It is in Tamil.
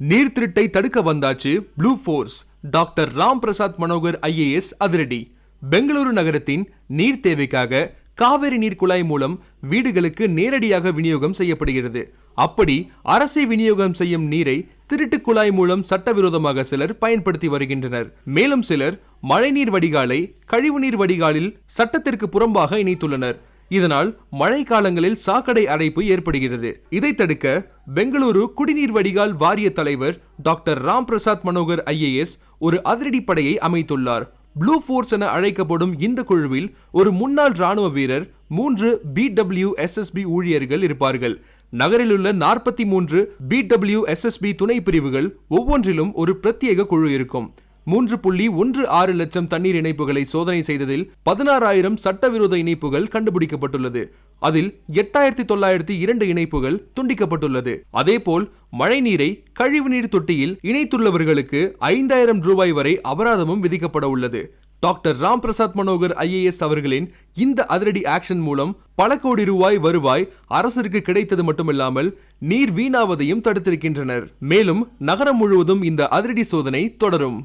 நீர் திருட்டை தடுக்க வந்தாச்சு blue force. Doctor Ram Prasad Manohar IAS அதிரடி. பெங்களூரு நகரத்தின் நீர் தேவைக்காக காவிரி நீர் குழாய் மூலம் வீடுகளுக்கு நேரடியாக விநியோகம் செய்யப்படுகிறது. அப்படி அரசை விநியோகம் செய்யும் நீரை திருட்டு குழாய் மூலம் சட்டவிரோதமாக சிலர் பயன்படுத்தி வருகின்றனர். மேலும் சிலர் மழைநீர் வடிகாலை கழிவுநீர் வடிகாலில் சட்டத்திற்கு புறம்பாக இணைத்துள்ளனர். இதனால் மழை காலங்களில் சாக்கடை அடைப்பு ஏற்படுகிறது. இதை தடுக்க பெங்களூரு குடிநீர் வடிகால் வாரிய தலைவர் டாக்டர் ராம் பிரசாத் மனோகர் IAS ஒரு அதிரடி படையை அமைத்துள்ளார். ப்ளூ ஃபோர்ஸ் என அழைக்கப்படும் இந்த குழுவில் ஒரு முன்னாள் ராணுவ வீரர், 3 BWSSB ஊழியர்கள் இருப்பார்கள். நகரில் உள்ள 43 BWSSB துணை பிரிவுகள் ஒவ்வொன்றிலும் ஒரு பிரத்யேக குழு இருக்கும். 3.16 லட்சம் தண்ணீர் இணைப்புகளை சோதனை செய்ததில் 16,000 சட்டவிரோத இணைப்புகள் கண்டுபிடிக்கப்பட்டுள்ளது. அதில் 8,902 இணைப்புகள் துண்டிக்கப்பட்டுள்ளது. அதேபோல் மழைநீரை கழிவுநீர் தொட்டியில் இணைத்துள்ளவர்களுக்கு 5,000 ரூபாய் வரை அபராதமும் விதிக்கப்பட உள்ளது. டாக்டர் ராம் பிரசாத் மனோகர் IAS அவர்களின் இந்த அதிரடி ஆக்ஷன் மூலம் பல கோடி ரூபாய் வருவாய் அரசிற்கு கிடைத்தது மட்டுமில்லாமல் நீர் வீணாவதையும் தடுத்திருக்கின்றனர். மேலும் நகரம் முழுவதும் இந்த அதிரடி சோதனை தொடரும்.